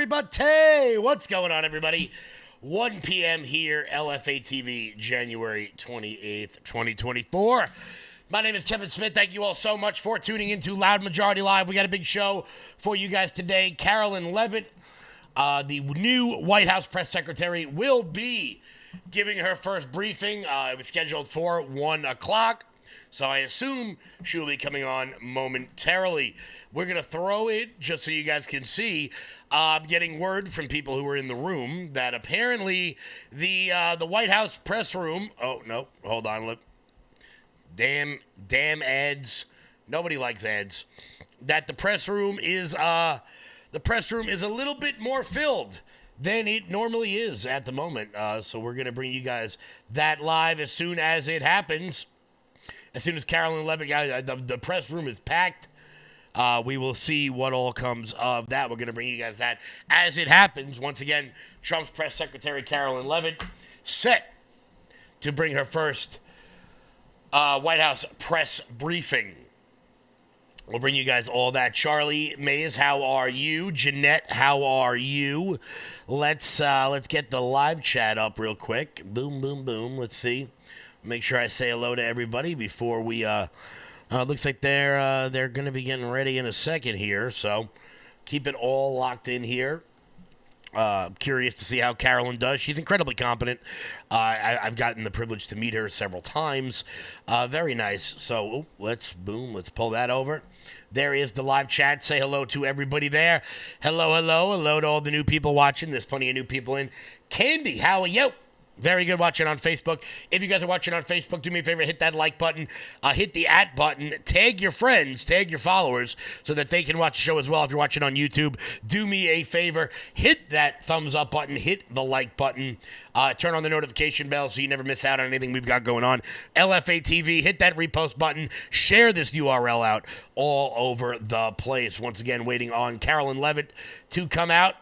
everybody? What's going on, everybody? 1 p.m. here, LFA TV, January 28th, 2024. My name is Kevin Smith. Thank you all so much for tuning into Loud Majority Live. We got a big show for you guys today. Karoline Leavitt, the new White House press secretary, will be giving her first briefing. It was scheduled for 1 o'clock. So I assume she will be coming on momentarily. We're going to throw it just so you guys can see. Getting word from people who were in the room that apparently the White House press room. Oh, no. Hold on. Look. Damn ads. Nobody likes ads. That the press room is a little bit more filled than it normally is at the moment. So we're going to bring you guys that live as soon as it happens. As soon as Karoline Leavitt, the press room is packed, we will see what all comes of that. We're going to bring you guys that as it happens. Once again, Trump's press secretary, Karoline Leavitt, set to bring her first White House press briefing. We'll bring you guys all that. Charlie Mays, how are you? Jeanette, how are you? Let's get the live chat up real quick. Boom, boom, boom. Let's see. Make sure I say hello to everybody before we, looks like they're going to be getting ready in a second here, so keep it all locked in here. Curious to see how Karoline does. She's incredibly competent. I've gotten the privilege to meet her several times. Very nice. So let's pull that over. There is the live chat. Say hello to everybody there. Hello to all the new people watching. There's plenty of new people in. Candy, how are you? Very good watching on Facebook. If you guys are watching on Facebook, do me a favor, hit that like button, hit the @ button, tag your friends, tag your followers so that they can watch the show as well. If you're watching on YouTube, do me a favor, hit that thumbs up button, hit the like button, turn on the notification bell so you never miss out on anything we've got going on. LFA TV, hit that repost button, share this URL out all over the place. Once again, waiting on Karoline Leavitt to come out.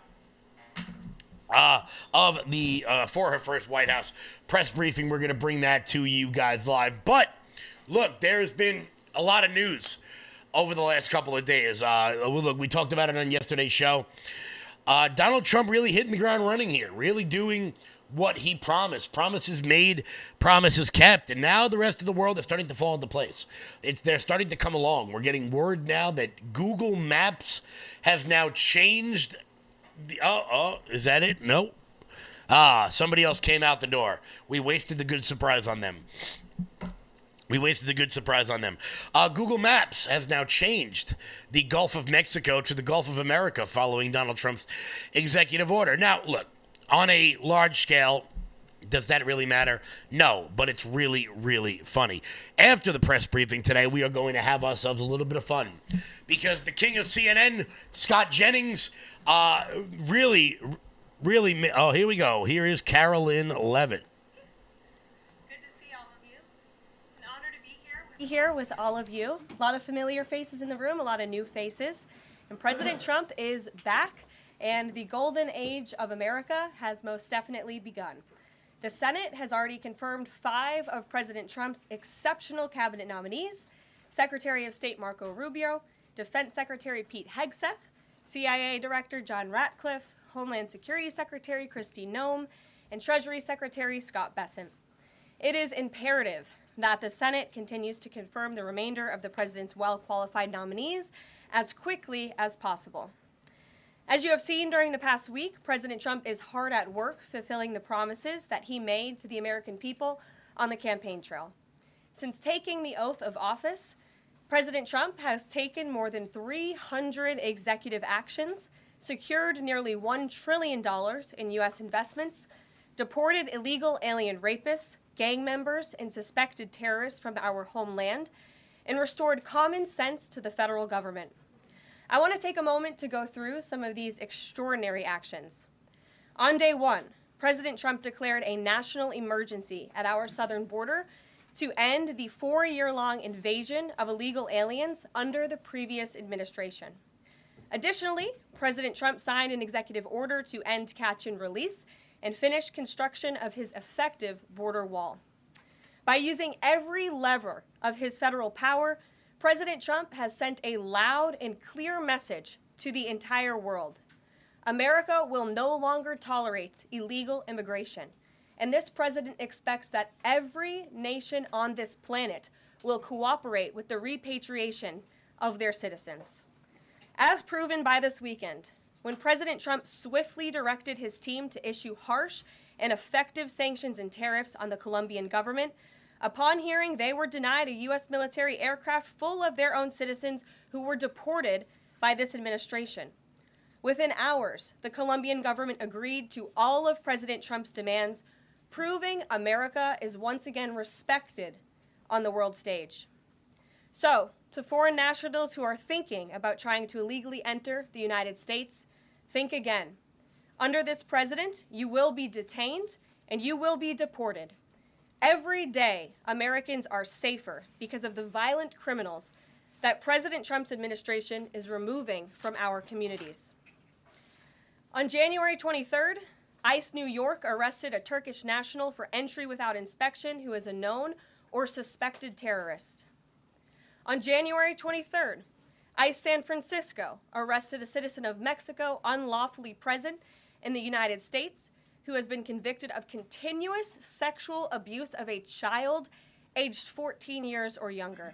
For her first White House press briefing. We're going to bring that to you guys live. But, look, there's been a lot of news over the last couple of days. Look, we talked about it on yesterday's show. Donald Trump really hitting the ground running here, really doing what he promised. Promises made, promises kept. And now the rest of the world is starting to fall into place. They're starting to come along. We're getting word now that Google Maps has now changed. Is that it? No. Somebody else came out the door. We wasted the good surprise on them. Google Maps has now changed the Gulf of Mexico to the Gulf of America following Donald Trump's executive order. Now, look, on a large scale, does that really matter? No, but it's really, really funny. After the press briefing today, we are going to have ourselves a little bit of fun because the king of CNN, Scott Jennings, really, here we go. Here is Karoline Leavitt. Good to see all of you. It's an honor to be here with all of you. A lot of familiar faces in the room, a lot of new faces. And President Trump is back, and the golden age of America has most definitely begun. The Senate has already confirmed 5 of President Trump's exceptional cabinet nominees: Secretary of State Marco Rubio, Defense Secretary Pete Hegseth, CIA Director John Ratcliffe, Homeland Security Secretary Kristi Noem, and Treasury Secretary Scott Bessent. It is imperative that the Senate continues to confirm the remainder of the president's well-qualified nominees as quickly as possible. As you have seen during the past week, President Trump is hard at work fulfilling the promises that he made to the American people on the campaign trail. Since taking the oath of office, President Trump has taken more than 300 executive actions, secured nearly $1 trillion in U.S. investments, deported illegal alien rapists, gang members, and suspected terrorists from our homeland, and restored common sense to the federal government. I want to take a moment to go through some of these extraordinary actions. On day 1, President Trump declared a national emergency at our southern border to end the 4-year-long invasion of illegal aliens under the previous administration. Additionally, President Trump signed an executive order to end catch and release and finish construction of his effective border wall. By using every lever of his federal power, President Trump has sent a loud and clear message to the entire world. America will no longer tolerate illegal immigration. And this president expects that every nation on this planet will cooperate with the repatriation of their citizens. As proven by this weekend, when President Trump swiftly directed his team to issue harsh and effective sanctions and tariffs on the Colombian government, upon hearing they were denied a U.S. military aircraft full of their own citizens who were deported by this administration. Within hours, the Colombian government agreed to all of President Trump's demands, proving America is once again respected on the world stage. So, to foreign nationals who are thinking about trying to illegally enter the United States, think again. Under this president, you will be detained and you will be deported. Every day, Americans are safer because of the violent criminals that President Trump's administration is removing from our communities. On January 23rd, ICE New York arrested a Turkish national for entry without inspection who is a known or suspected terrorist. On January 23rd, ICE San Francisco arrested a citizen of Mexico unlawfully present in the United States who has been convicted of continuous sexual abuse of a child aged 14 years or younger.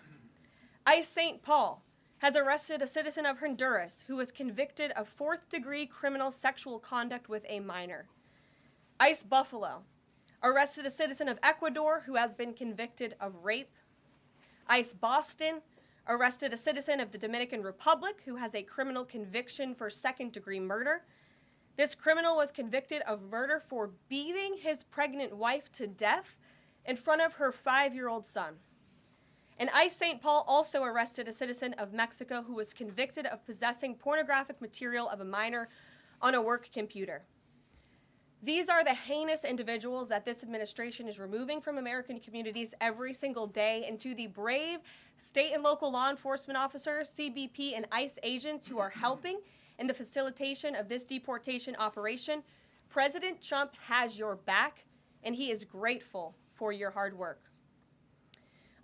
ICE St. Paul has arrested a citizen of Honduras who was convicted of fourth-degree criminal sexual conduct with a minor. ICE Buffalo arrested a citizen of Ecuador who has been convicted of rape. ICE Boston arrested a citizen of the Dominican Republic who has a criminal conviction for second-degree murder. This criminal was convicted of murder for beating his pregnant wife to death in front of her 5-year-old son. And ICE St. Paul also arrested a citizen of Mexico who was convicted of possessing pornographic material of a minor on a work computer. These are the heinous individuals that this administration is removing from American communities every single day, and to the brave state and local law enforcement officers, CBP, and ICE agents who are helping in the facilitation of this deportation operation, President Trump has your back, and he is grateful for your hard work.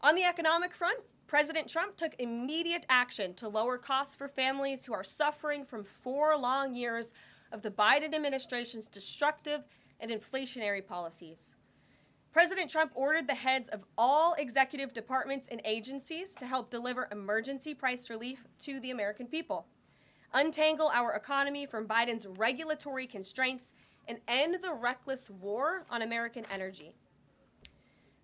On the economic front, President Trump took immediate action to lower costs for families who are suffering from 4 long years of the Biden administration's destructive and inflationary policies. President Trump ordered the heads of all executive departments and agencies to help deliver emergency price relief to the American people, untangle our economy from Biden's regulatory constraints, and end the reckless war on American energy.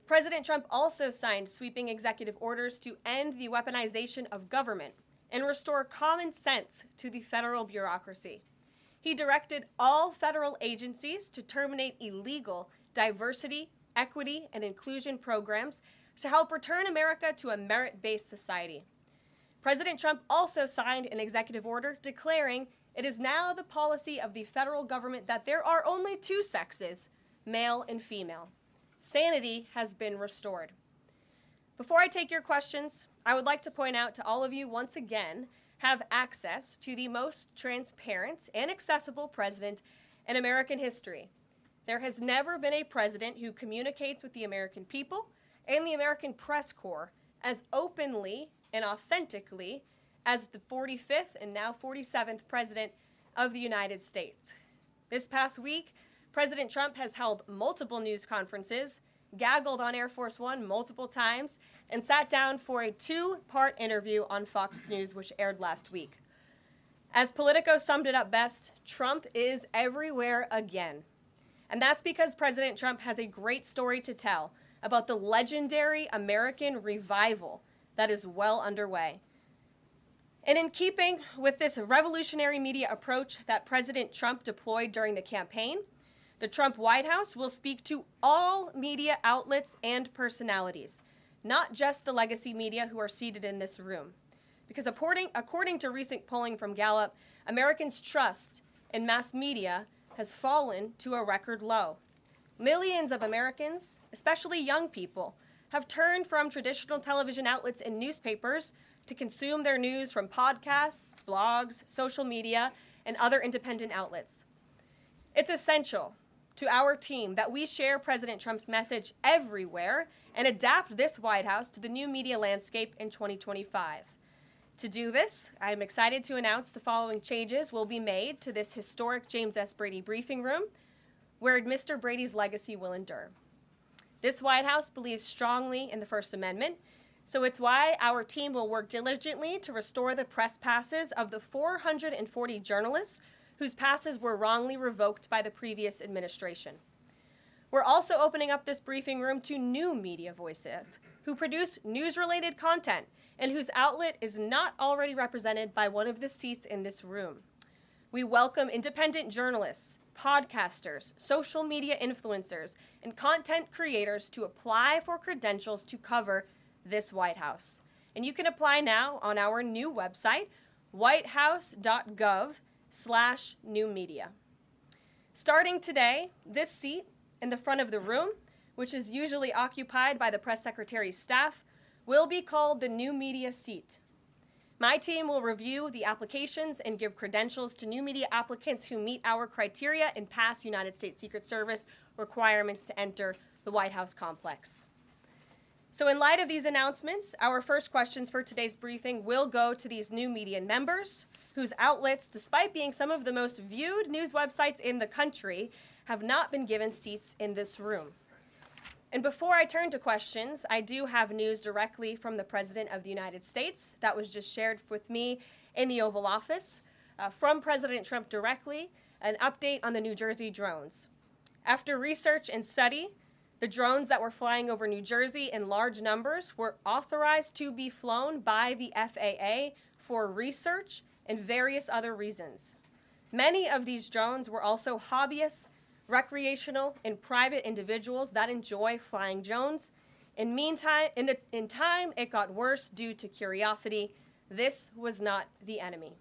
President Trump also signed sweeping executive orders to end the weaponization of government and restore common sense to the federal bureaucracy. He directed all federal agencies to terminate illegal diversity, equity, and inclusion programs to help return America to a merit-based society. President Trump also signed an executive order declaring it is now the policy of the federal government that there are only 2 sexes, male and female. Sanity has been restored. Before I take your questions, I would like to point out to all of you once again have access to the most transparent and accessible president in American history. There has never been a president who communicates with the American people and the American press corps as openly and authentically as the 45th and now 47th president of the United States. This past week, President Trump has held multiple news conferences, gaggled on Air Force One multiple times, and sat down for a 2-part interview on Fox News, which aired last week. As Politico summed it up best, Trump is everywhere again. And that's because President Trump has a great story to tell about the legendary American revival that is well underway. And in keeping with this revolutionary media approach that President Trump deployed during the campaign, the Trump White House will speak to all media outlets and personalities, not just the legacy media who are seated in this room. Because according to recent polling from Gallup, Americans' trust in mass media has fallen to a record low. Millions of Americans, especially young people, have turned from traditional television outlets and newspapers to consume their news from podcasts, blogs, social media, and other independent outlets. It's essential to our team that we share President Trump's message everywhere and adapt this White House to the new media landscape in 2025. To do this, I'm excited to announce the following changes will be made to this historic James S. Brady briefing room, where Mr. Brady's legacy will endure. This White House believes strongly in the First Amendment, so it's why our team will work diligently to restore the press passes of the 440 journalists whose passes were wrongly revoked by the previous administration. We're also opening up this briefing room to new media voices who produce news-related content and whose outlet is not already represented by one of the seats in this room. We welcome independent journalists, podcasters, social media influencers, and content creators to apply for credentials to cover this White House. And you can apply now on our new website, whitehouse.gov/new media. Starting today, this seat in the front of the room, which is usually occupied by the press secretary's staff, will be called the new media seat. My team will review the applications and give credentials to new media applicants who meet our criteria and pass United States Secret Service requirements to enter the White House complex. So in light of these announcements, our first questions for today's briefing will go to these new media members, whose outlets, despite being some of the most viewed news websites in the country, have not been given seats in this room. And before I turn to questions, I do have news directly from the President of the United States that was just shared with me in the Oval Office. From President Trump directly, an update on the New Jersey drones. After research and study, the drones that were flying over New Jersey in large numbers were authorized to be flown by the FAA for research and various other reasons. Many of these drones were also hobbyists, recreational, and private individuals that enjoy flying drones. In time, it got worse due to curiosity. This was not the enemy.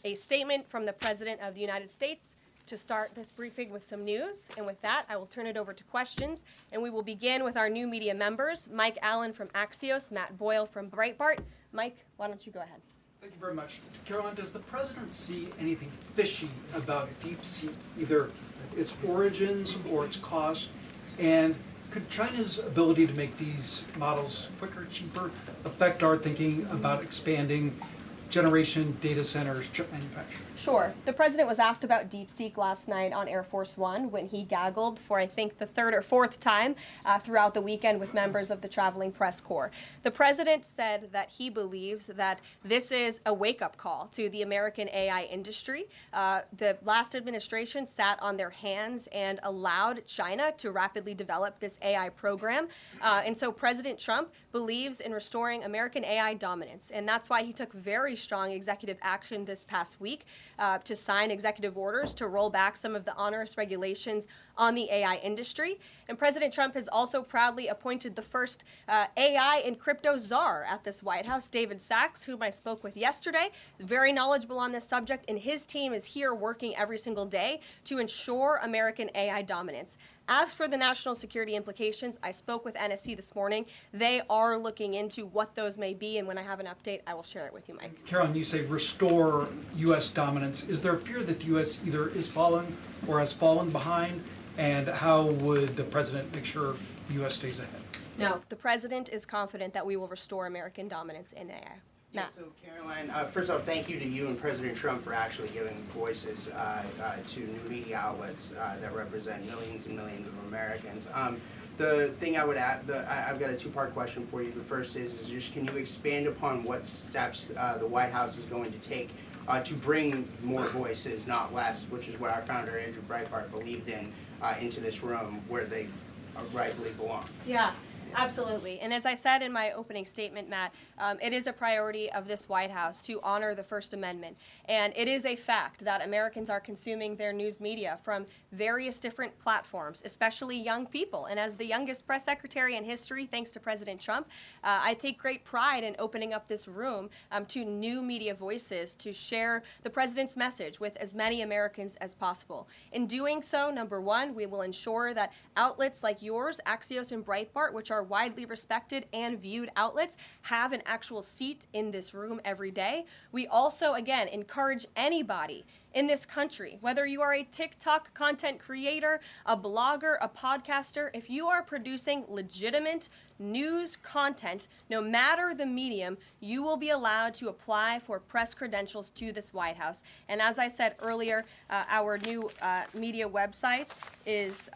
A statement from the President of the United States to start this briefing with some news. And with that, I will turn it over to questions. And we will begin with our new media members, Mike Allen from Axios, Matt Boyle from Breitbart. Mike, why don't you go ahead? Thank you very much. Karoline, does the president see anything fishy about DeepSeek, either its origins or its cost? And could China's ability to make these models quicker, cheaper, affect our thinking about expanding generation data centers, chip manufacturing? Sure. The president was asked about DeepSeek last night on Air Force One when he gaggled for, I think, the third or fourth time throughout the weekend with members of the traveling press corps. The president said that he believes that this is a wake-up call to the American AI industry. The last administration sat on their hands and allowed China to rapidly develop this AI program. And so President Trump believes in restoring American AI dominance. And that's why he took very strong executive action this past week to sign executive orders to roll back some of the onerous regulations on the AI industry. And President Trump has also proudly appointed the first AI and crypto czar at this White House, David Sachs, whom I spoke with yesterday, very knowledgeable on this subject, and his team is here working every single day to ensure American AI dominance. As for the national security implications, I spoke with NSC this morning. They are looking into what those may be, and when I have an update, I will share it with you, Mike. Karoline, you say restore U.S. dominance. Is there a fear that the U.S. either is fallen or has fallen behind? And how would the president make sure the U.S. stays ahead? No, the president is confident that we will restore American dominance in AI. Yeah, so Karoline, first off, thank you to you and President Trump for actually giving voices to new media outlets that represent millions and millions of Americans. The thing I would add, I've got a two-part question for you. The first is just can you expand upon what steps the White House is going to take to bring more voices, not less, which is what our founder, Andrew Breitbart, believed in, into this room where they rightfully belong? Yeah. Absolutely. And as I said in my opening statement, Matt, it is a priority of this White House to honor the First Amendment. And it is a fact that Americans are consuming their news media from various different platforms, especially young people. And as the youngest press secretary in history, thanks to President Trump, I take great pride in opening up this room to new media voices to share the president's message with as many Americans as possible. In doing so, number one, we will ensure that outlets like yours, Axios and Breitbart, which are widely respected and viewed outlets, have an actual seat in this room every day. We also, again, encourage anybody in this country. Whether you are a TikTok content creator, a blogger, a podcaster, if you are producing legitimate news content, no matter the medium, you will be allowed to apply for press credentials to this White House. And as I said earlier, our new media website is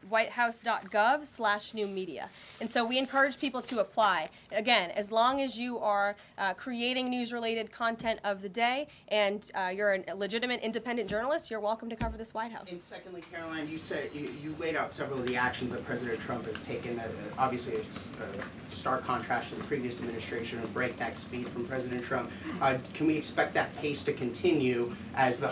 whitehouse.gov/new media. And so we encourage people to apply. Again, as long as you are creating news-related content of the day and you're a legitimate independent journalist, you're welcome to cover this White House. And secondly, Karoline, you said you laid out several of the actions that President Trump has taken that obviously it's a stark contrast to the previous administration, a breakneck speed from President Trump. Can we expect that pace to continue as the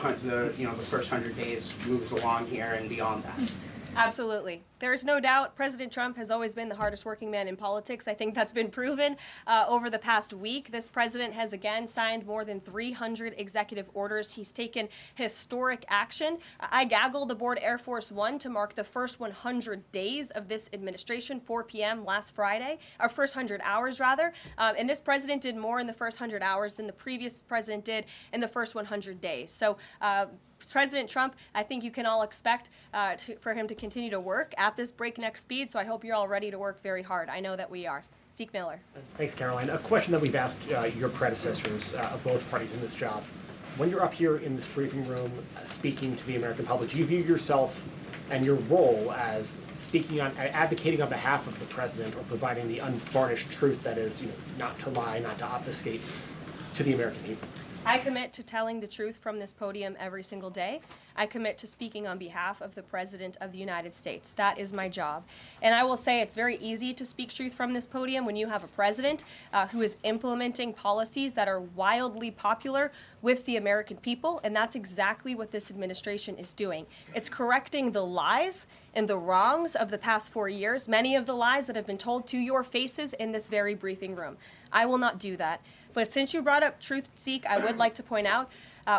first 100 days moves along here and beyond that? Absolutely. There's no doubt President Trump has always been the hardest working man in politics. I think that's been proven over the past week. This president has again signed more than 300 executive orders. He's taken historic action. I gaggled aboard Air Force One to mark the first 100 days of this administration, 4 p.m. last Friday, or first 100 hours rather. And this president did more in the first 100 hours than the previous president did in the first 100 days. So President Trump, I think you can all expect for him to continue to work at this breakneck speed, so I hope you're all ready to work very hard. I know that we are. Zeke Miller. Thanks, Karoline. A question that we've asked your predecessors of both parties in this job. When you're up here in this briefing room speaking to the American public, do you view yourself and your role as advocating on behalf of the president or providing the unvarnished truth that is, not to lie, not to obfuscate to the American people? I commit to telling the truth from this podium every single day. I commit to speaking on behalf of the President of the United States. That is my job. And I will say it's very easy to speak truth from this podium when you have a president who is implementing policies that are wildly popular with the American people, and that's exactly what this administration is doing. It's correcting the lies and the wrongs of the past 4 years, many of the lies that have been told to your faces in this very briefing room. I will not do that. But since you brought up truth, Zeke, I would like to point out,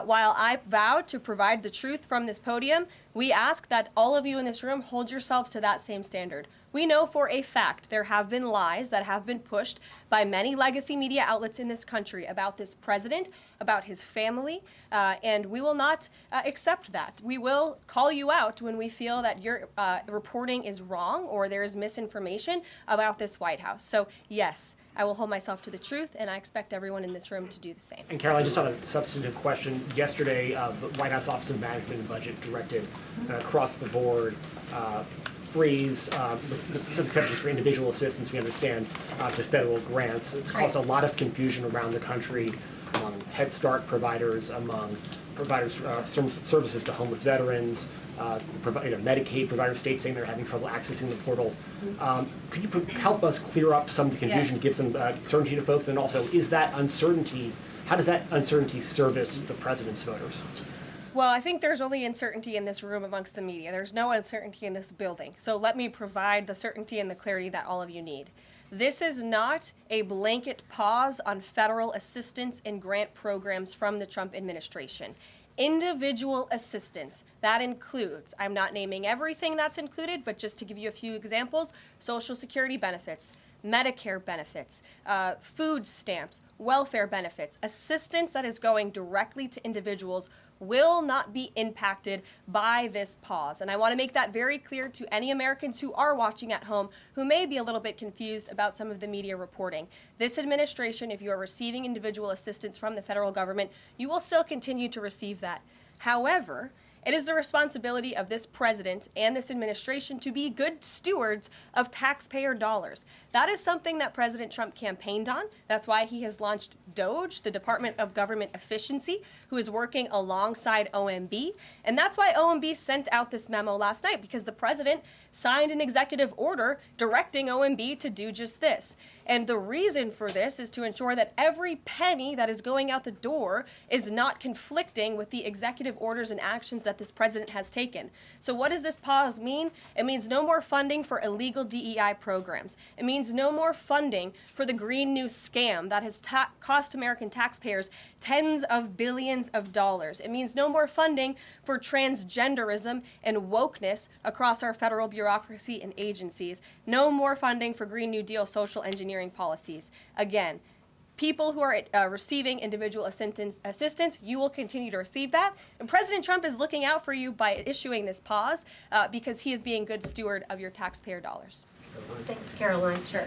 while I vowed to provide the truth from this podium, we ask that all of you in this room hold yourselves to that same standard. We know for a fact there have been lies that have been pushed by many legacy media outlets in this country about this president, about his family, and we will not accept that. We will call you out when we feel that your reporting is wrong or there is misinformation about this White House. So yes, I will hold myself to the truth, and I expect everyone in this room to do the same. And Karoline, just on a substantive question, yesterday the White House Office of Management and Budget directed across the board freeze, with some exceptions for individual assistance, we understand, to federal grants. It's caused a lot of confusion around the country among Head Start providers, among providers services to homeless veterans, Medicaid providers, states saying they're having trouble accessing the portal. Could you help us clear up some of the confusion, Yes. give some certainty to folks, and also is that uncertainty, how does that uncertainty service the president's voters? Well, I think there's only uncertainty in this room amongst the media. There's no uncertainty in this building. So let me provide the certainty and the clarity that all of you need. This is not a blanket pause on federal assistance and grant programs from the Trump administration. Individual assistance, that includes, I'm not naming everything that's included, but just to give you a few examples, Social Security benefits, Medicare benefits, food stamps, welfare benefits, assistance that is going directly to individuals will not be impacted by this pause. And I want to make that very clear to any Americans who are watching at home who may be a little bit confused about some of the media reporting. This administration, if you are receiving individual assistance from the federal government, you will still continue to receive that. However, it is the responsibility of this president and this administration to be good stewards of taxpayer dollars. That is something that President Trump campaigned on. That's why he has launched DOGE, the Department of Government Efficiency, who is working alongside OMB. And that's why OMB sent out this memo last night, because the president signed an executive order directing OMB to do just this. And the reason for this is to ensure that every penny that is going out the door is not conflicting with the executive orders and actions that this president has taken. So what does this pause mean? It means no more funding for illegal DEI programs. It means no more funding for the Green New scam that has cost American taxpayers tens of billions of dollars. It means no more funding for transgenderism and wokeness across our federal bureaucracy and agencies. No more funding for Green New Deal social engineering policies. Again, people who are receiving individual assistance, you will continue to receive that. And President Trump is looking out for you by issuing this pause because he is being good steward of your taxpayer dollars. Thanks, Caroline. Sure.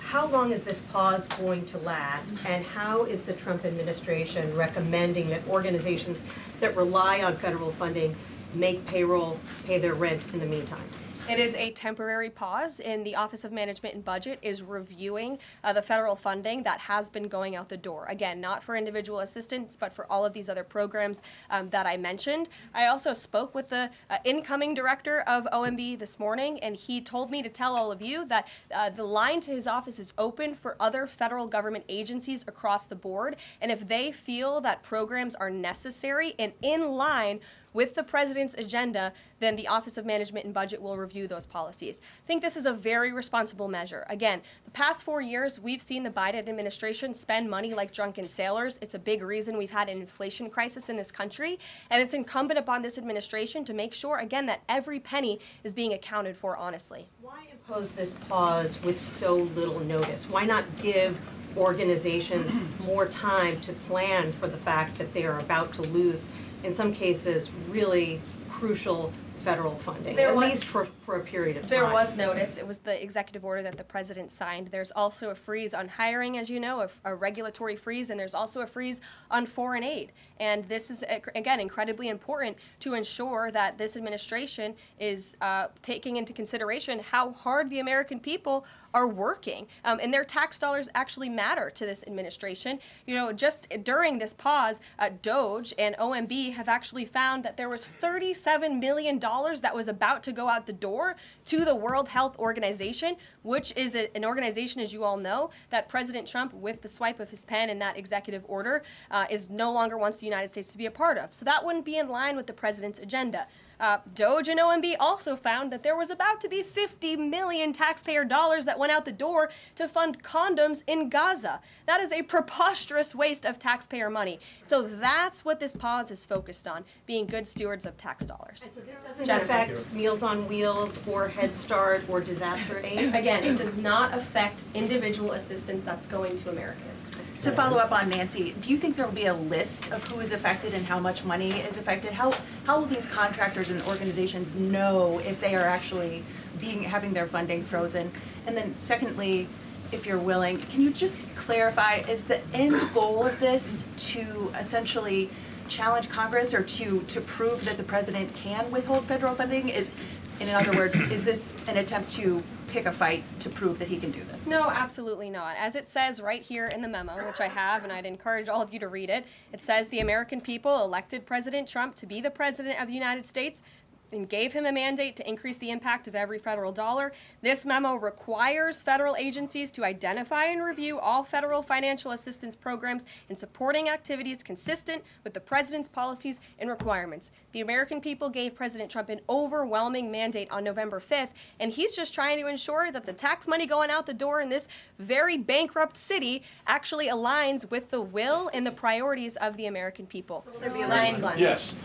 How long is this pause going to last, and how is the Trump administration recommending that organizations that rely on federal funding make payroll, pay their rent in the meantime? It is a temporary pause, and the Office of Management and Budget is reviewing the federal funding that has been going out the door. Again, not for individual assistance, but for all of these other programs that I mentioned. I also spoke with the incoming director of OMB this morning, and he told me to tell all of you that the line to his office is open for other federal government agencies across the board, and if they feel that programs are necessary and in line with the president's agenda, then the Office of Management and Budget will review those policies. I think this is a very responsible measure. Again, the past 4 years, we've seen the Biden administration spend money like drunken sailors. It's a big reason we've had an inflation crisis in this country, and it's incumbent upon this administration to make sure, again, that every penny is being accounted for honestly. Why impose this pause with so little notice? Why not give organizations more time to plan for the fact that they are about to lose, in some cases, really crucial federal funding, at least for a period of time? There was notice. It was the executive order that the president signed. There's also a freeze on hiring, as you know, a regulatory freeze, and there's also a freeze on foreign aid. And this is, again, incredibly important to ensure that this administration is taking into consideration how hard the American people are working. And their tax dollars actually matter to this administration. You know, just during this pause, DOJ and OMB have actually found that there was $37 million that was about to go out the door to the World Health Organization, which is an organization, as you all know, that President Trump, with the swipe of his pen in that executive order, is no longer wants the United States to be a part of. So that wouldn't be in line with the president's agenda. DOJ and OMB also found that there was about to be 50 million taxpayer dollars that went out the door to fund condoms in Gaza. That is a preposterous waste of taxpayer money. So that's what this pause is focused on, being good stewards of tax dollars. And so this doesn't affect Meals on Wheels or Head Start or disaster aid? Again, it does not affect individual assistance that's going to Americans. To follow up on Nancy, do you think there will be a list of who is affected and how much money is affected? How will these contractors and organizations know if they are actually having their funding frozen? And then secondly, if you're willing, can you just clarify, is the end goal of this to essentially challenge Congress or to prove that the president can withhold federal funding? In other words, is this an attempt to pick a fight to prove that he can do this? No, absolutely not. As it says right here in the memo, which I have, and I'd encourage all of you to read it, it says the American people elected President Trump to be the President of the United States and gave him a mandate to increase the impact of every federal dollar. This memo requires federal agencies to identify and review all federal financial assistance programs and supporting activities consistent with the president's policies and requirements. The American people gave President Trump an overwhelming mandate on November 5th, and he's just trying to ensure that the tax money going out the door in this very bankrupt city actually aligns with the will and the priorities of the American people. So will there be a line? Yes.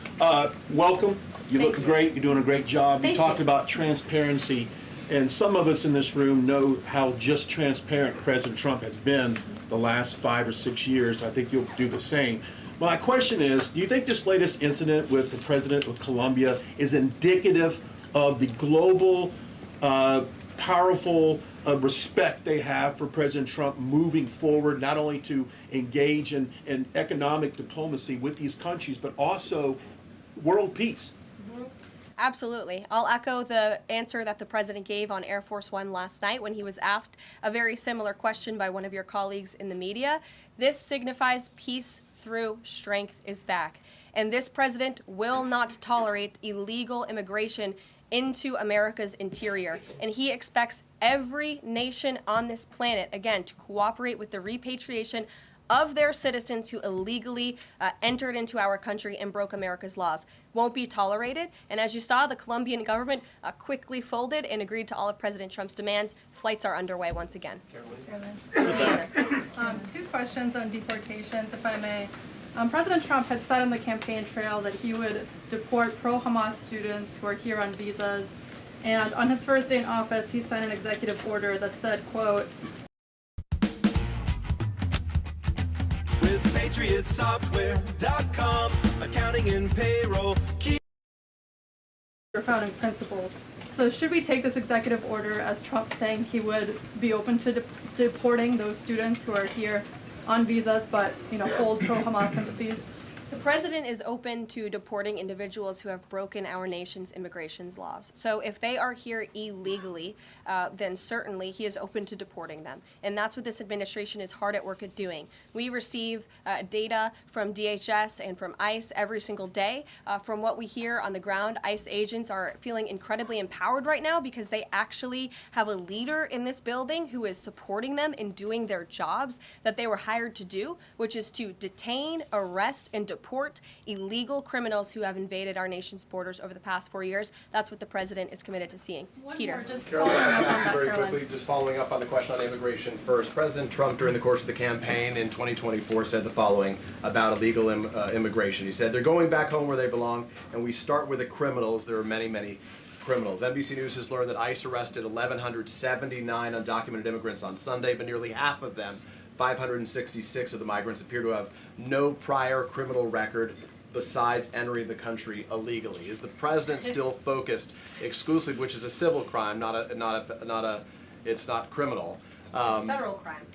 Welcome. You look great. You're doing a great job. You talked about transparency, and some of us in this room know how just transparent President Trump has been the last 5 or 6 years. I think you'll do the same. My question is, do you think this latest incident with the president of Colombia is indicative of the global, powerful respect they have for President Trump moving forward, not only to engage in economic diplomacy with these countries, but also world peace? Absolutely. I'll echo the answer that the president gave on Air Force One last night when he was asked a very similar question by one of your colleagues in the media. This signifies peace through strength is back. And this president will not tolerate illegal immigration into America's interior. And he expects every nation on this planet, again, to cooperate with the repatriation of their citizens who illegally entered into our country and broke America's laws. Won't be tolerated. And as you saw, the Colombian government quickly folded and agreed to all of President Trump's demands. Flights are underway once again. Caroline. 2 questions on deportations, if I may. President Trump had said on the campaign trail that he would deport pro-Hamas students who are here on visas. And on his first day in office, he signed an executive order that said, quote, PatriotSoftware.com. Accounting and payroll. Founding principles. So should we take this executive order as Trump saying he would be open to deporting those students who are here on visas but, hold pro-Hamas sympathies? The president is open to deporting individuals who have broken our nation's immigration laws. So if they are here illegally, then certainly he is open to deporting them. And that's what this administration is hard at work at doing. We receive data from DHS and from ICE every single day. From what we hear on the ground, ICE agents are feeling incredibly empowered right now because they actually have a leader in this building who is supporting them in doing their jobs that they were hired to do, which is to detain, arrest, and deport illegal criminals who have invaded our nation's borders over the past 4 years. That's what the president is committed to seeing. Peter. Just following up on the question on immigration first. President Trump, during the course of the campaign in 2024, said the following about illegal immigration. He said, they're going back home where they belong, and we start with the criminals. There are many, many criminals. NBC News has learned that ICE arrested 1,179 undocumented immigrants on Sunday, but nearly half of them, 566 of the migrants, appear to have no prior criminal record besides entering the country illegally. Is the president still focused exclusively, which is a civil crime, it's not criminal? It's a federal crime.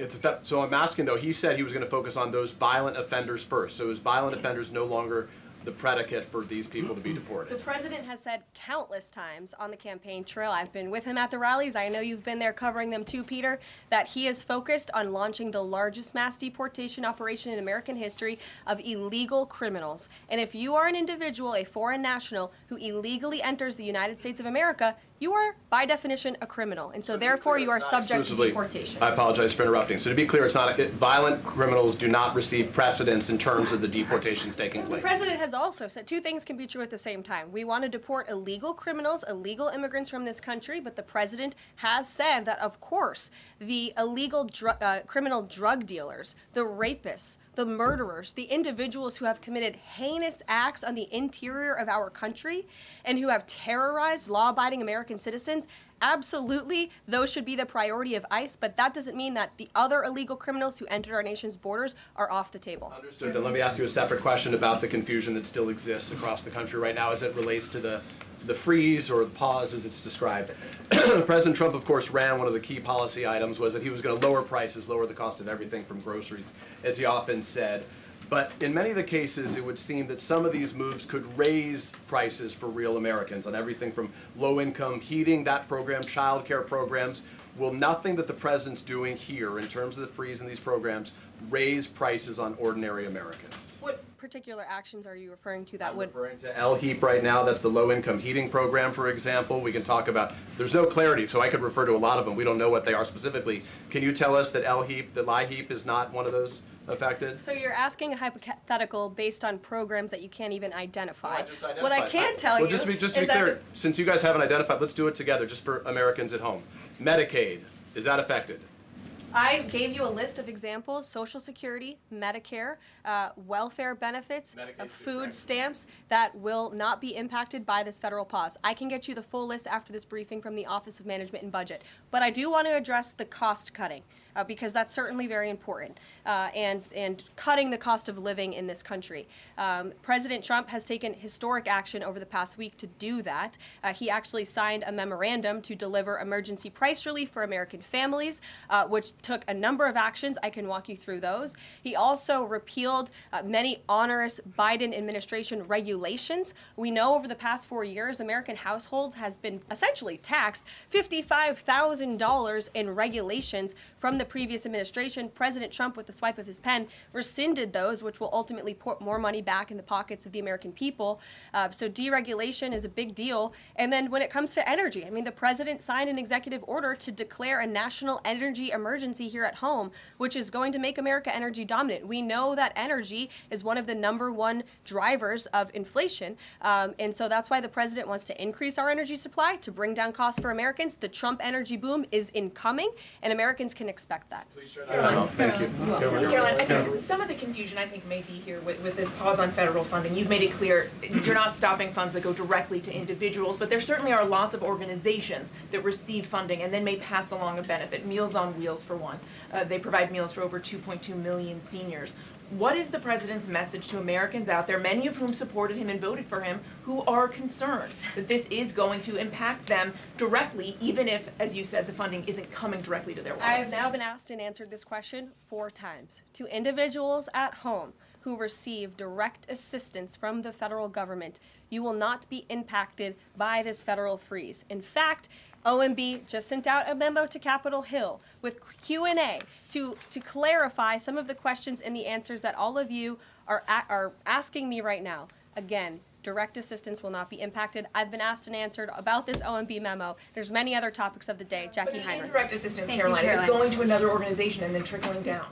So I'm asking though. He said he was going to focus on those violent offenders first. So is violent offenders no longer the predicate for these people to be deported? The president has said countless times on the campaign trail, I've been with him at the rallies, I know you've been there covering them too, Peter, that he is focused on launching the largest mass deportation operation in American history of illegal criminals. And if you are an individual, a foreign national, who illegally enters the United States of America, you are, by definition, a criminal. And so therefore, you are subject to deportation. I apologize for interrupting. So to be clear, it's not violent criminals do not receive precedence in terms of the deportations taking place. The president has also said two things can be true at the same time. We want to deport illegal criminals, illegal immigrants from this country, but the president has said that, of course, the illegal criminal drug dealers, the rapists, the murderers, the individuals who have committed heinous acts on the interior of our country and who have terrorized law-abiding American citizens, absolutely, those should be the priority of ICE, but that doesn't mean that the other illegal criminals who entered our nation's borders are off the table. Understood. Then let me ask you a separate question about the confusion that still exists across the country right now as it relates to the freeze or the pause as it's described. President Trump, of course, ran one of the key policy items was that he was going to lower prices, lower the cost of everything from groceries, as he often said. But in many of the cases, it would seem that some of these moves could raise prices for real Americans on everything from low-income heating, that program, child care programs. Will nothing that the president's doing here in terms of the freeze in these programs raise prices on ordinary Americans? What particular actions are you referring to that would... I'm referring to LHEAP right now. That's the low-income heating program, for example. We can talk about... There's no clarity, so I could refer to a lot of them. We don't know what they are specifically. Can you tell us that LHEAP is not one of those affected? So you're asking a hypothetical based on programs that you can't even identify. No, I just identified. What I can tell you just to be clear, since you guys haven't identified, let's do it together, just for Americans at home. Medicaid, is that affected? I gave you a list of examples: Social Security, Medicare, welfare benefits, food stamps that will not be impacted by this federal pause. I can get you the full list after this briefing from the Office of Management and Budget. But I do want to address the cost cutting because that's certainly very important and cutting the cost of living in this country. President Trump has taken historic action over the past week to do that. He actually signed a memorandum to deliver emergency price relief for American families, which took a number of actions. I can walk you through those. He also repealed many onerous Biden administration regulations. We know over the past 4 years, American households has been essentially taxed $55,000 in regulations from the previous administration. President Trump, with the swipe of his pen, rescinded those, which will ultimately put more money back in the pockets of the American people. So deregulation is a big deal. And then when it comes to energy, I mean, the president signed an executive order to declare a national energy emergency here at home, which is going to make America energy dominant. We know that energy is one of the #1 drivers of inflation. And so that's why the president wants to increase our energy supply to bring down costs for Americans. The Trump energy boom is incoming, and Americans can expect that. Caroline, thank you. Caroline, I think some of the confusion may be here with this pause on federal funding. You've made it clear you're not stopping funds that go directly to individuals, but there certainly are lots of organizations that receive funding and then may pass along a benefit. Meals on Wheels, for one. They provide meals for over 2.2 million seniors. What is the president's message to Americans out there, many of whom supported him and voted for him, who are concerned that this is going to impact them directly, even if, as you said, the funding isn't coming directly to their wallet? I have now been asked and answered this question 4 times. To individuals at home who receive direct assistance from the federal government, you will not be impacted by this federal freeze. In fact, OMB just sent out a memo to Capitol Hill with Q&A to clarify some of the questions and the answers that all of you are asking me right now. Again, direct assistance will not be impacted. I've been asked and answered about this OMB memo. There's many other topics of the day. Jackie Heinrich. Indirect assistance, Caroline, if it's going to another organization and then trickling down.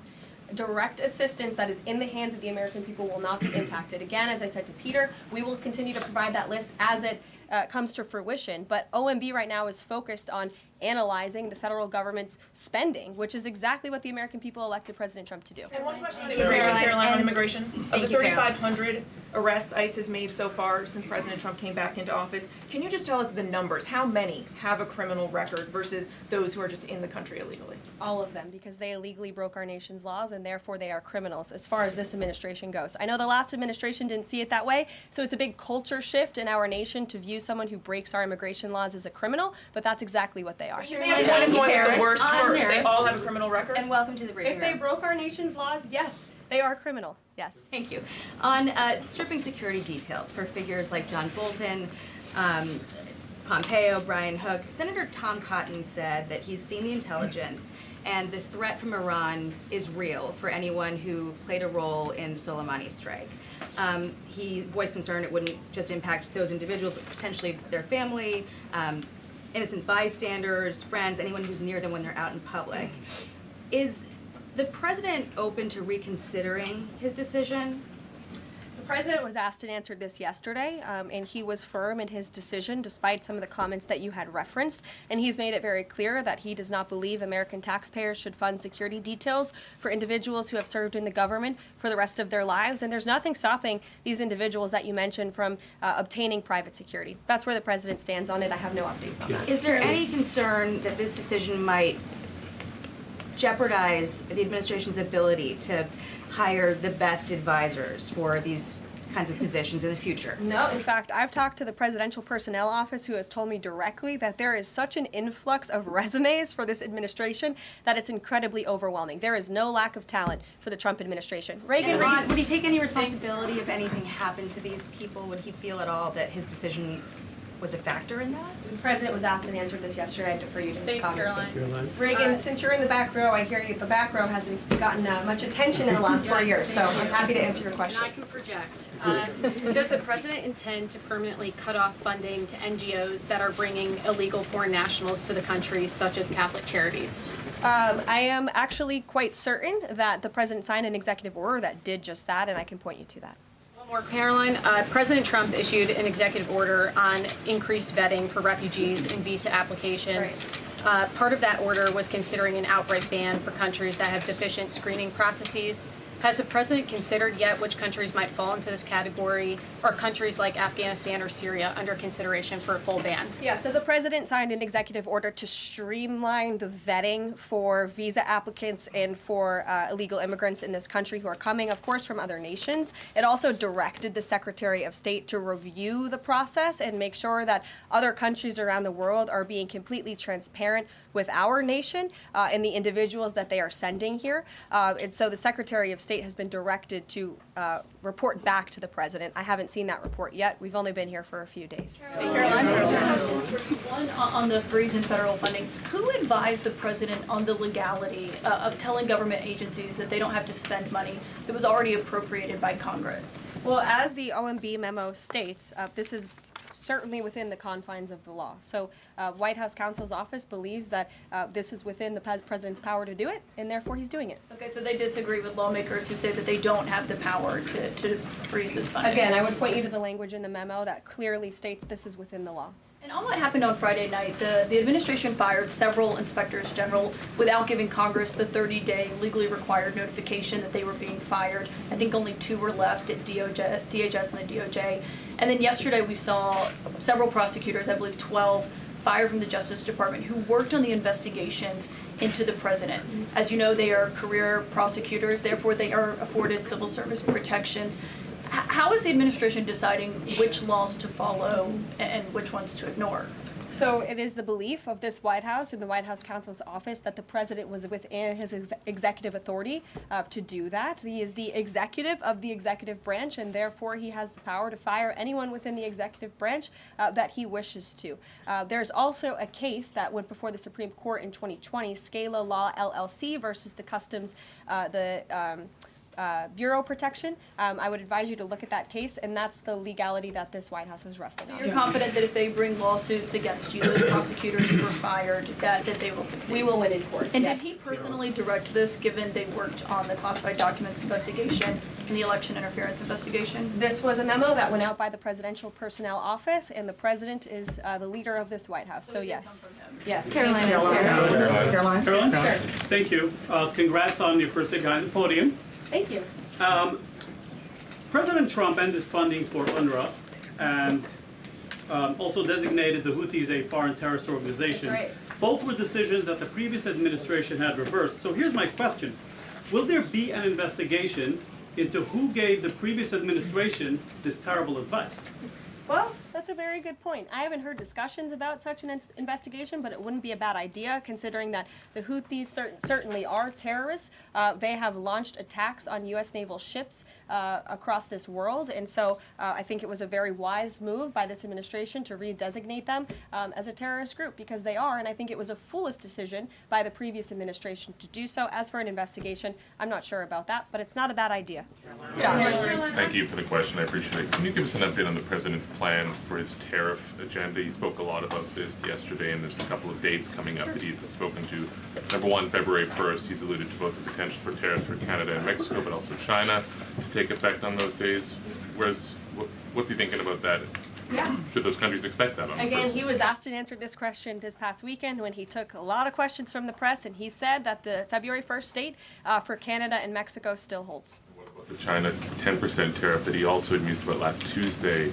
Direct assistance that is in the hands of the American people will not be impacted. Again, as I said to Peter, we will continue to provide that list as it comes to fruition. But OMB right now is focused on analyzing the federal government's spending, which is exactly what the American people elected President Trump to do. And one question on immigration, Caroline, on immigration. Of the 3,500 arrests ICE has made so far since President Trump came back into office, can you just tell us the numbers? How many have a criminal record versus those who are just in the country illegally? All of them, because they illegally broke our nation's laws and therefore they are criminals as far as this administration goes. I know the last administration didn't see it that way, so it's a big culture shift in our nation to view someone who breaks our immigration laws as a criminal, but that's exactly what they are. You may have one point at the worst first. They all have a criminal record. And welcome to the briefing If they broke our nation's laws, yes, they are criminal. Yes. Thank you. On stripping security details for figures like John Bolton, Pompeo, Brian Hook, Senator Tom Cotton said that he's seen the intelligence and the threat from Iran is real for anyone who played a role in the Soleimani strike. He voiced concern it wouldn't just impact those individuals, but potentially their family, innocent bystanders, friends, anyone who's near them when they're out in public. Is the president open to reconsidering his decision? The president was asked and answered this yesterday, and he was firm in his decision despite some of the comments that you had referenced, and he's made it very clear that he does not believe American taxpayers should fund security details for individuals who have served in the government for the rest of their lives, and there's nothing stopping these individuals that you mentioned from obtaining private security. That's where the president stands on it. I have no updates on that. Is there any concern that this decision might jeopardize the administration's ability to hire the best advisors for these kinds of positions in the future? No, in fact, I've talked to the Presidential Personnel Office, who has told me directly that there is such an influx of resumes for this administration that it's incredibly overwhelming. There is no lack of talent for the Trump administration. Reagan, would he take any responsibility if anything happened to these people? Would he feel at all that his decision was a factor in that? The president was asked and answered this yesterday. I defer you to his comments. Caroline. Reagan, since you're in the back row, I hear you. The back row hasn't gotten much attention in the last 4 years, so I'm happy to answer your question. And I can project. Does the president intend to permanently cut off funding to NGOs that are bringing illegal foreign nationals to the country, such as Catholic Charities? I am actually quite certain that the president signed an executive order that did just that, and I can point you to that. More, Caroline, President Trump issued an executive order on increased vetting for refugees in visa applications. Right. Part of that order was considering an outright ban for countries that have deficient screening processes. Has the president considered yet which countries might fall into this category, or countries like Afghanistan or Syria under consideration for a full ban? Yeah, so the president signed an executive order to streamline the vetting for visa applicants and for illegal immigrants in this country who are coming, of course, from other nations. It also directed the Secretary of State to review the process and make sure that other countries around the world are being completely transparent with our nation and the individuals that they are sending here. And so the Secretary of State has been directed to report back to the president. I haven't seen that report yet. We've only been here for a few days. Caroline, one on the freeze in federal funding. Who advised the president on the legality of telling government agencies that they don't have to spend money that was already appropriated by Congress? Well, as the OMB memo states, this is certainly within the confines of the law. So White House counsel's office believes that this is within the president's power to do it, and therefore he's doing it. Okay, so they disagree with lawmakers who say that they don't have the power to freeze this funding. Again, I would point you to the language in the memo that clearly states this is within the law. And on what happened on Friday night, the administration fired several inspectors general without giving Congress the 30-day legally required notification that they were being fired. I think only 2 were left at DHS and the DOJ. And then yesterday we saw several prosecutors, I believe 12, fired from the Justice Department who worked on the investigations into the president. As you know, they are career prosecutors, therefore they are afforded civil service protections. How is the administration deciding which laws to follow and which ones to ignore? So it is the belief of this White House and the White House counsel's office that the president was within his executive authority to do that. He is the executive of the executive branch, and therefore he has the power to fire anyone within the executive branch that he wishes to. There's also a case that went before the Supreme Court in 2020, Scala Law LLC versus the Customs, Bureau Protection. I would advise you to look at that case, and that's the legality that this White House was resting on. You're confident that if they bring lawsuits against you, those prosecutors who were fired, that they will succeed? We will win in court. And yes. did he personally direct this, given they worked on the classified documents investigation and the election interference investigation? This was a memo that went out by the Presidential Personnel Office, and the president is the leader of this White House. So yes. Yes. Karoline. Caroline. Sure. Thank you. Congrats on your first guy on the podium. Thank you. President Trump ended funding for UNRWA and also designated the Houthis a foreign terrorist organization. That's right. Both were decisions that the previous administration had reversed. So here's my question. Will there be an investigation into who gave the previous administration this terrible advice? Well, that's a very good point. I haven't heard discussions about such an investigation, but it wouldn't be a bad idea considering that the Houthis certainly are terrorists. They have launched attacks on U.S. naval ships across this world, and so I think it was a very wise move by this administration to redesignate them as a terrorist group, because they are, and I think it was a foolish decision by the previous administration to do so. As for an investigation, I'm not sure about that, but it's not a bad idea. Josh. Thank you for the question. I appreciate it. Can you give us an update on the president's plan for his tariff agenda? He spoke a lot about this yesterday, and there's a couple of dates coming up that he's spoken to. Number one, February 1st, he's alluded to both the potential for tariffs for Canada and Mexico, but also China to take effect on those days. What's he thinking about that? Yeah. Should those countries expect that on the Again, first? he was asked and answered this question this past weekend when he took a lot of questions from the press, and he said that the February 1st date for Canada and Mexico still holds. The China 10% tariff that he also had mused about last Tuesday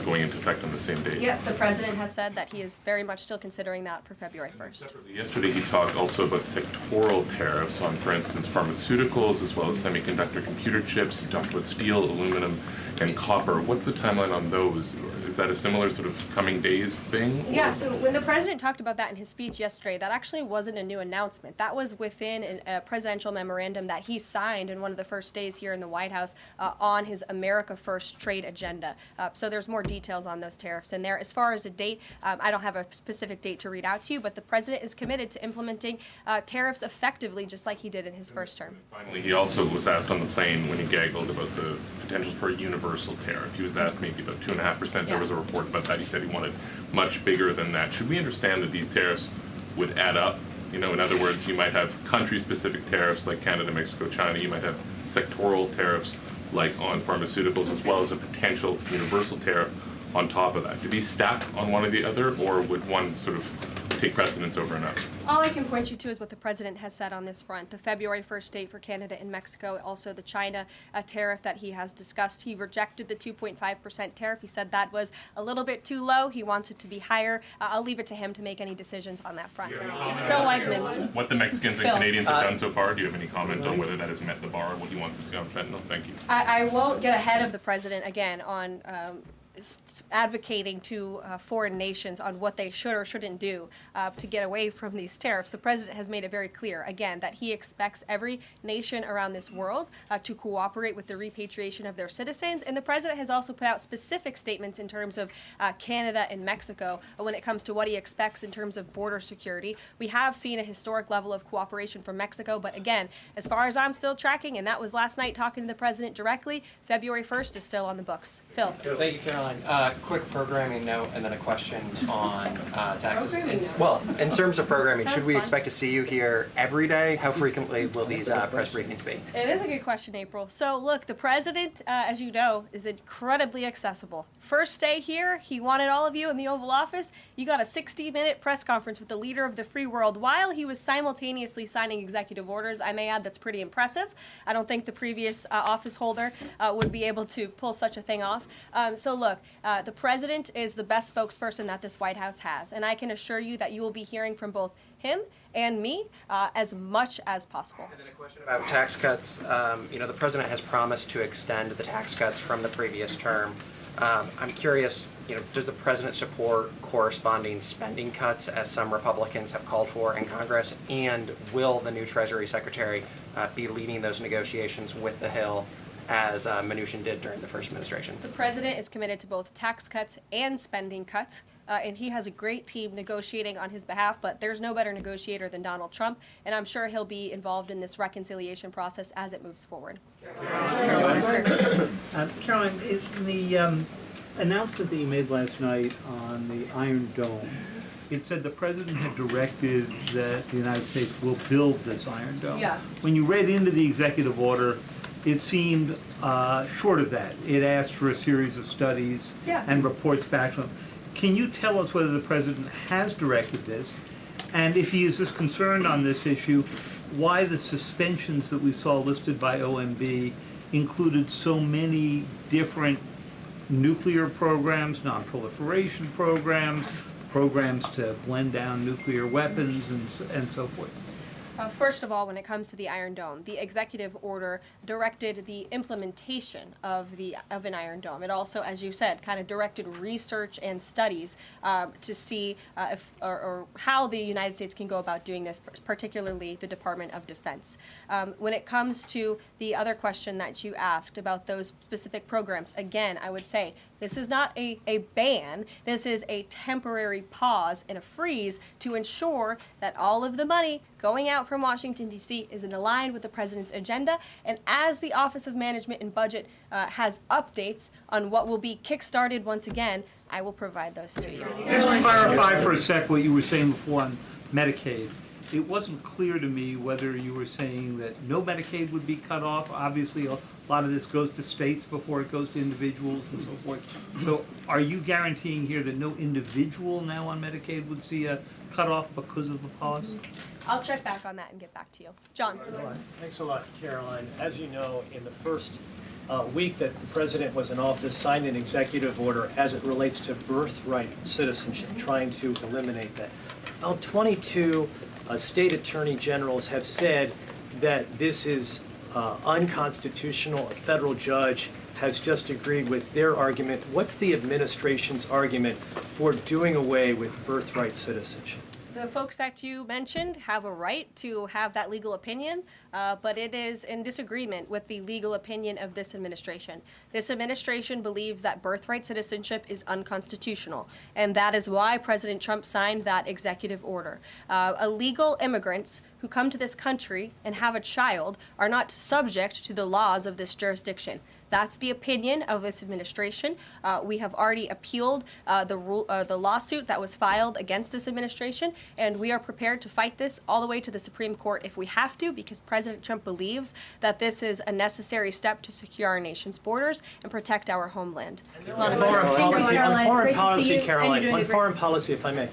going into effect on the same day. Yep, the president has said that he is very much still considering that for February 1st. Yesterday he talked also about sectoral tariffs on, for instance, pharmaceuticals as well as semiconductor computer chips. He talked about steel, aluminum, and copper. What's the timeline on those? Is that a similar sort of coming days thing? Yeah, so when the president talked about that in his speech yesterday, that actually wasn't a new announcement. That was within a presidential memorandum that he signed in one of the first days here in the White House on his America First trade agenda. So there's more details on those tariffs in there. As far as a date, I don't have a specific date to read out to you, but the president is committed to implementing tariffs effectively, just like he did in his first term. Finally, he also was asked on the plane when he gaggled about the potential for a universal tariff. He was asked maybe about 2.5%. There was a report about that. He said he wanted much bigger than that. Should we understand that these tariffs would add up? You know, in other words, you might have country-specific tariffs like Canada, Mexico, China. You might have sectoral tariffs like on pharmaceuticals, as well as a potential universal tariff on top of that. Do these stack on one or the other, or would one sort of take precedence over another? All I can point you to is what the president has said on this front. The February 1st date for Canada and Mexico, also the China tariff that he has discussed. He rejected the 2.5% tariff. He said that was a little bit too low. He wants it to be higher. I'll leave it to him to make any decisions on that front. Phil Wegman. What the Mexicans and Canadians have done so far, do you have any comment on whether that has met the bar, what he wants to see on fentanyl? Thank you. I won't get ahead of the president again on advocating to foreign nations on what they should or shouldn't do to get away from these tariffs. The president has made it very clear, again, that he expects every nation around this world to cooperate with the repatriation of their citizens. And the president has also put out specific statements in terms of Canada and Mexico when it comes to what he expects in terms of border security. We have seen a historic level of cooperation from Mexico, but again, as far as I'm still tracking, and that was last night talking to the president directly, February 1st is still on the books. Phil. Thank you, Caroline. Quick programming note and then a question on taxes. In terms of programming, should we expect to see you here every day? How frequently will these press briefings be? It is a good question, April. So look, the president, as you know, is incredibly accessible. First day here, he wanted all of you in the Oval Office. You got a 60-minute press conference with the leader of the free world while he was simultaneously signing executive orders. I may add that's pretty impressive. I don't think the previous office holder would be able to pull such a thing off. So look, look, the president is the best spokesperson that this White House has, and I can assure you that you will be hearing from both him and me as much as possible. And then a question about tax cuts. The president has promised to extend the tax cuts from the previous term. I'm curious, does the president support corresponding spending cuts as some Republicans have called for in Congress? And will the new Treasury Secretary be leading those negotiations with the Hill as Mnuchin did during the first administration? The president is committed to both tax cuts and spending cuts, and he has a great team negotiating on his behalf, but there's no better negotiator than Donald Trump, and I'm sure he'll be involved in this reconciliation process as it moves forward. Karoline, in the announcement that you made last night on the Iron Dome, it said the president had directed that the United States will build this Iron Dome. Yeah. When you read into the executive order, it seemed short of that. It asked for a series of studies and reports back from. Can you tell us whether the president has directed this, and if he is as concerned on this issue, why the suspensions that we saw listed by OMB included so many different nuclear programs, non-proliferation programs, programs to blend down nuclear weapons, and so forth? First of all, when it comes to the Iron Dome, the executive order directed the implementation of an Iron Dome. It also, as you said, kind of directed research and studies to see if or how the United States can go about doing this, particularly the Department of Defense. When it comes to the other question that you asked about those specific programs, again, I would say this is not a ban. This is a temporary pause and a freeze to ensure that all of the money going out from Washington, D.C. is aligned with the president's agenda. And as the Office of Management and Budget has updates on what will be kickstarted once again, I will provide those to you. Just to clarify for a sec what you were saying before on Medicaid. It wasn't clear to me whether you were saying that no Medicaid would be cut off. Obviously, a lot of this goes to states before it goes to individuals and so forth. So are you guaranteeing here that no individual now on Medicaid would see a cutoff because of the pause? I'll check back on that and get back to you. John. Thanks a lot, Karoline. As you know, in the first week that the president was in office, signed an executive order as it relates to birthright citizenship, trying to eliminate that. Now, 22 state attorney generals have said that this is unconstitutional. A federal judge has just agreed with their argument. What's the administration's argument for doing away with birthright citizenship? The folks that you mentioned have a right to have that legal opinion, but it is in disagreement with the legal opinion of this administration. This administration believes that birthright citizenship is unconstitutional, and that is why President Trump signed that executive order. Illegal immigrants who come to this country and have a child are not subject to the laws of this jurisdiction. That's the opinion of this administration. We have already appealed the lawsuit that was filed against this administration, and we are prepared to fight this all the way to the Supreme Court if we have to, because President Trump believes that this is a necessary step to secure our nation's borders and protect our homeland. On foreign policy, Karoline, on foreign policy, if I may,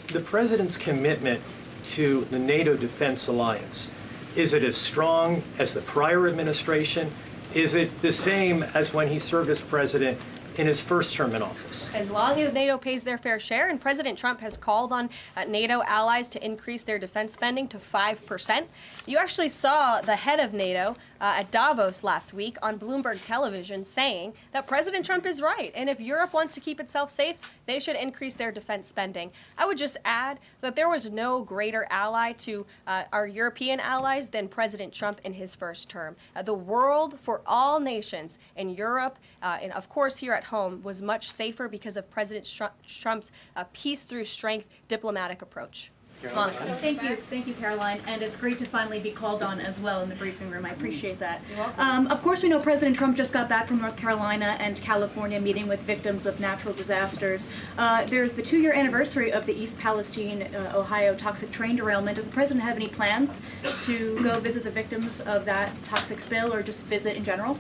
the president's commitment to the NATO Defense Alliance, is it as strong as the prior administration? Is it the same as when he served as president in his first term in office? As long as NATO pays their fair share, and President Trump has called on NATO allies to increase their defense spending to 5%. You actually saw the head of NATO at Davos last week on Bloomberg television saying that President Trump is right, and if Europe wants to keep itself safe, they should increase their defense spending. I would just add that there was no greater ally to our European allies than President Trump in his first term. The world for all nations in Europe and of course here at home was much safer because of President Trump's peace through strength diplomatic approach. Monica. Thank you, Karoline, and it's great to finally be called on as well in the briefing room. I appreciate that. You're welcome. Of course, we know President Trump just got back from North Carolina and California meeting with victims of natural disasters. There's the 2-year anniversary of the East Palestine, Ohio toxic train derailment. Does the president have any plans to go visit the victims of that toxic spill or just visit in general?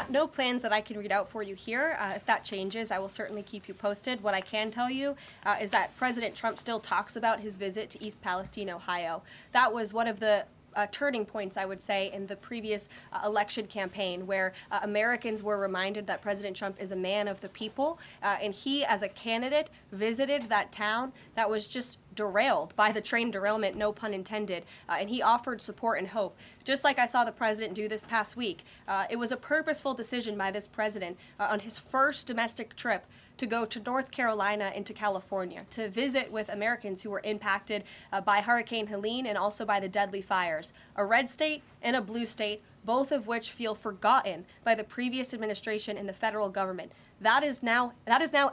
No plans that I can read out for you here. If that changes, I will certainly keep you posted. What I can tell you is that President Trump still talks about his visit to East Palestine, Ohio. That was one of the turning points, I would say, in the previous election campaign, where Americans were reminded that President Trump is a man of the people, and he, as a candidate, visited that town that was just derailed by the train derailment, no pun intended, and he offered support and hope. Just like I saw the president do this past week, it was a purposeful decision by this president on his first domestic trip to go to North Carolina and to California to visit with Americans who were impacted by Hurricane Helene and also by the deadly fires. A red state and a blue state, both of which feel forgotten by the previous administration and the federal government. That is now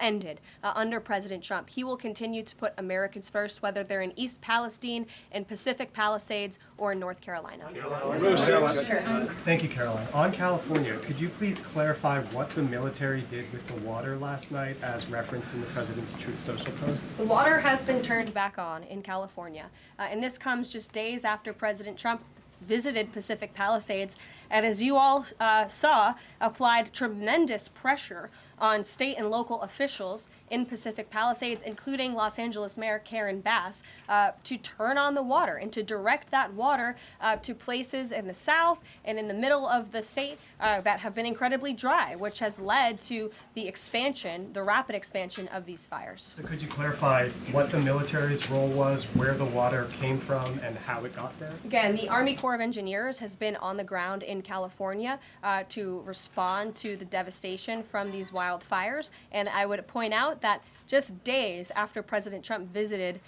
ended under President Trump. He will continue to put Americans first, whether they're in East Palestine, in Pacific Palisades, or in North Carolina. Thank you, Caroline. On California, could you please clarify what the military did with the water last night as referenced in the president's Truth Social post? The water has been turned back on in California, and this comes just days after President Trump visited Pacific Palisades, and as you all saw, applied tremendous pressure on state and local officials in Pacific Palisades, including Los Angeles Mayor Karen Bass, to turn on the water and to direct that water to places in the south and in the middle of the state that have been incredibly dry, which has led to the expansion, the rapid expansion of these fires. So could you clarify what the military's role was, where the water came from, and how it got there? Again, the Army Corps of Engineers has been on the ground in California to respond to the devastation from these wildfires, and I would point out that just days after President Trump visited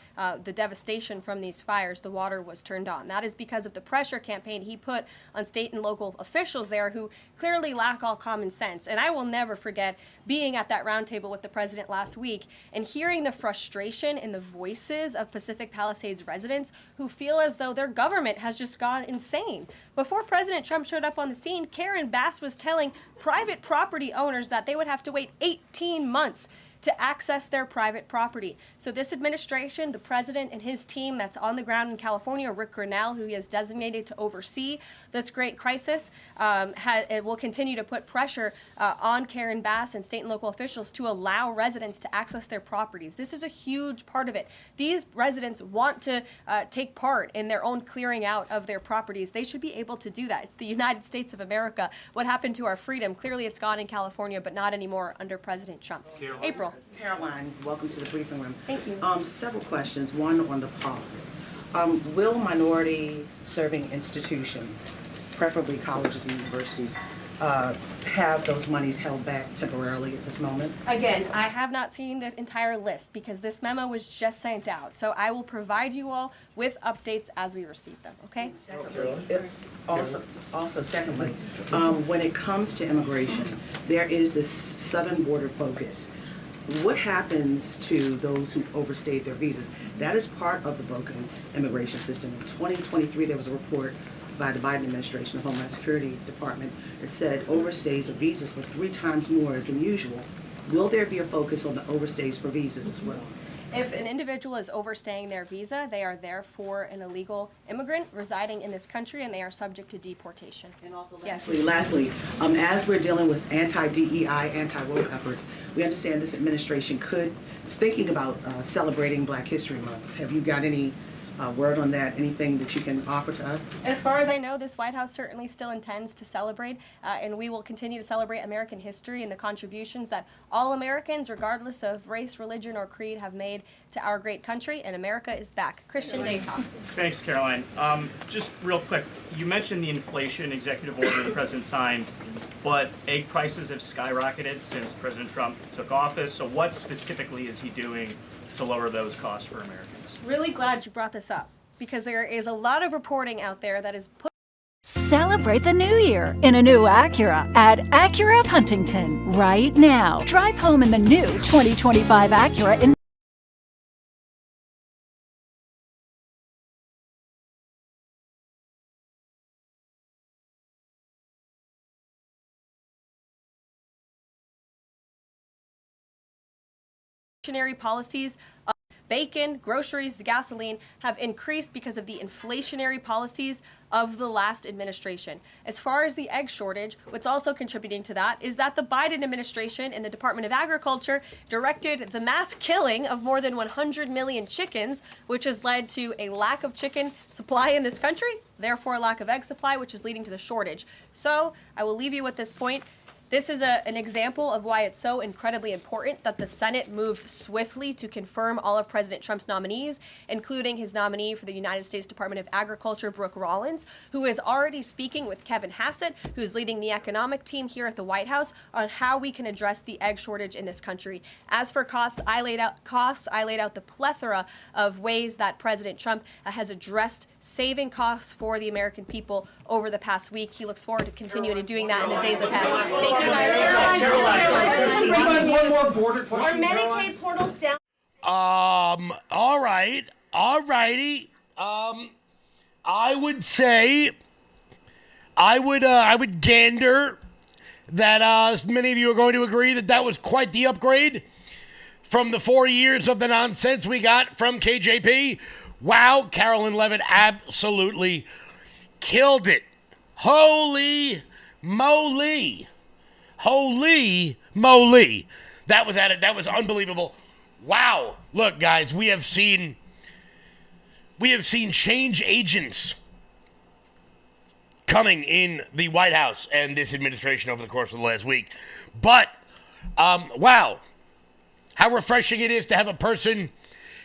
the devastation from these fires, the water was turned on. That is because of the pressure campaign he put on state and local officials there who clearly lack all common sense. And I will never forget being at that roundtable with the president last week and hearing the frustration in the voices of Pacific Palisades residents who feel as though their government has just gone insane. Before President Trump showed up on the scene, Karen Bass was telling private property owners that they would have to wait 18 months to access their private property. So this administration, the president and his team that's on the ground in California, Rick Grinnell, who he has designated to oversee this great crisis, it will continue to put pressure on Karen Bass and state and local officials to allow residents to access their properties. This is a huge part of it. These residents want to take part in their own clearing out of their properties. They should be able to do that. It's the United States of America. What happened to our freedom? Clearly it's gone in California, but not anymore under President Trump. April. Caroline, welcome to the briefing room. Thank you. Several questions. One on the pause. Will minority-serving institutions, preferably colleges and universities, have those monies held back temporarily at this moment? Again, I have not seen the entire list because this memo was just sent out. So I will provide you all with updates as we receive them, okay? Secondly, when it comes to immigration, there is this southern border focus. What happens to those who've overstayed their visas? That is part of the broken immigration system. In 2023, there was a report by the Biden administration, the Homeland Security Department, that said overstays of visas were 3 times more than usual. Will there be a focus on the overstays for visas as well? If an individual is overstaying their visa, they are therefore an illegal immigrant residing in this country and they are subject to deportation. And also yes. Lastly, as we're dealing with anti-DEI, anti-woke efforts, we understand this administration is thinking about celebrating Black History Month. Have you got any word on that? Anything that you can offer to us? As far as I know, this White House certainly still intends to celebrate, and we will continue to celebrate American history and the contributions that all Americans, regardless of race, religion, or creed, have made to our great country, and America is back. Christian Daycock. Thanks, Caroline. Just real quick, you mentioned the inflation executive order the president signed, but egg prices have skyrocketed since President Trump took office, so what specifically is he doing to lower those costs for Americans? Really glad you brought this up because there is a lot of reporting out there that is put. Celebrate the new year in a new Acura at Acura of Huntington right now. Drive home in the new 2025 Acura in policies bacon, groceries, gasoline have increased because of the inflationary policies of the last administration. As far as the egg shortage, what's also contributing to that is that the Biden administration and the Department of Agriculture directed the mass killing of more than 100 million chickens, which has led to a lack of chicken supply in this country, therefore a lack of egg supply, which is leading to the shortage. So I will leave you with this point. This is an example of why it's so incredibly important that the Senate moves swiftly to confirm all of President Trump's nominees, including his nominee for the United States Department of Agriculture, Brooke Rollins, who is already speaking with Kevin Hassett, who's leading the economic team here at the White House, on how we can address the egg shortage in this country. As for costs, I laid out the plethora of ways that President Trump has addressed saving costs for the American people over the past week. He looks forward to continuing to doing that in the days ahead. Thank you guys. One more border question. Are Medicaid portals down? All right. All righty. I would say, I would gander that as many of you are going to agree that that was quite the upgrade from the 4 years of the nonsense we got from KJP. Wow, Karoline Leavitt absolutely killed it. Holy moly. Holy moly. That was at it. That was unbelievable. Wow. Look, guys, we have seen change agents coming in the White House and this administration over the course of the last week. But, wow. How refreshing it is to have a person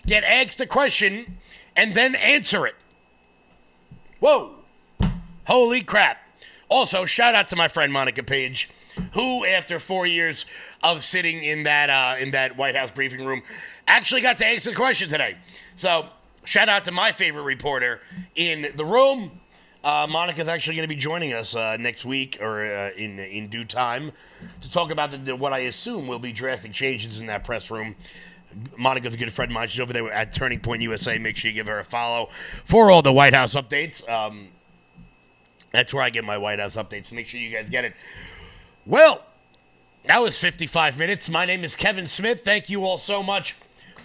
get asked a question and then answer it. Whoa. Holy crap. Also, shout out to my friend Monica Page, who, after 4 years of sitting in that White House briefing room, actually got to answer the question today. So, shout out to my favorite reporter in the room. Monica's actually going to be joining us next week or in due time to talk about what I assume will be drastic changes in that press room. Monica's a good friend of mine. She's over there at Turning Point USA. Make sure you give her a follow for all the White House updates. That's where I get my White House updates. Make sure you guys get it. Well, that was 55 minutes. My name is Kevin Smith. Thank you all so much